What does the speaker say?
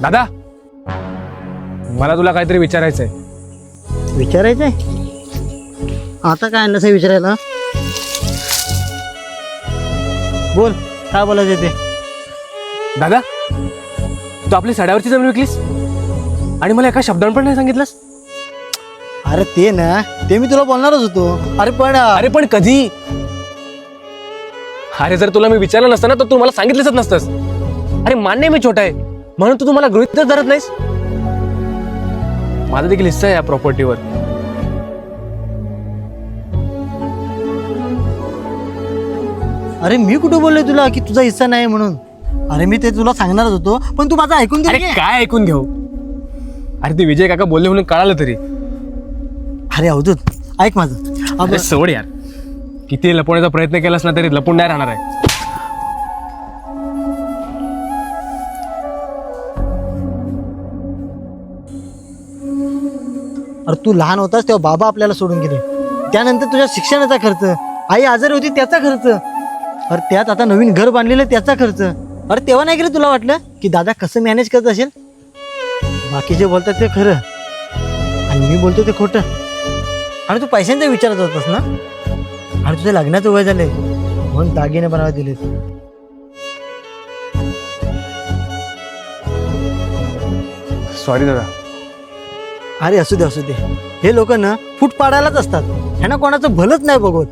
दादा, मला तुला काहीतरी विचारायचंय. विचारायचंय? आता काय नसं विचारायला? बोल, काय बोलायचं ते. दादा, तू आपली सड्यावरची जमीन विकलीस आणि मला एका शब्दाने पण नाही सांगितलंस. अरे ते ना, ते मी तुला बोलणारच होतो. अरे पण कधी? अरे जर तुला मी विचारलं नसतं ना तर तू मला सांगितलंच नसतंस. अरे मान्य मी छोटा आहे म्हणून तू मला गृहीतच धरत नाहीस. माझा देखील हिस्सा आहे या प्रॉपर्टीवर. अरे मी कुठं बोललोय तुला की तुझा हिस्सा नाही म्हणून? अरे मी ते तुला सांगणारच होतो, पण तू माझं ऐकून अरे घे. काय ऐकून घेऊ? अरे ते विजय काका बोलले म्हणून कळालं तरी. अरे अवधूत, ऐक माझं. अरे सोड यार, किती लपवण्याचा प्रयत्न केलास ना तरी लपून नाही राहणार आहे. अरे तू लहान होतास तेव्हा बाबा आपल्याला सोडून गेले. त्यानंतर तुझ्या शिक्षणाचा खर्च, आई आजारी होती त्याचा खर्च, अरे त्यात आता नवीन घर बांधलेलं त्याचा खर्च. अरे तेव्हा नाही गेलं तुला वाटलं की दादा कसं मॅनेज करत असेल? बाकीचे बोलतात ते खरं आणि मी बोलतो ते खोटं. आणि तू पैशांचा विचारत होतास ना? आणि तुझ्या लग्नाचं वय झाले म्हणून दागिने बनवायला दिलेत. सॉरी दादा. अरे असू दे असू दे, हे लोक ना फूट पाडायलाच असतात. ह्यांना कोणाचं भलंच नाही बघत.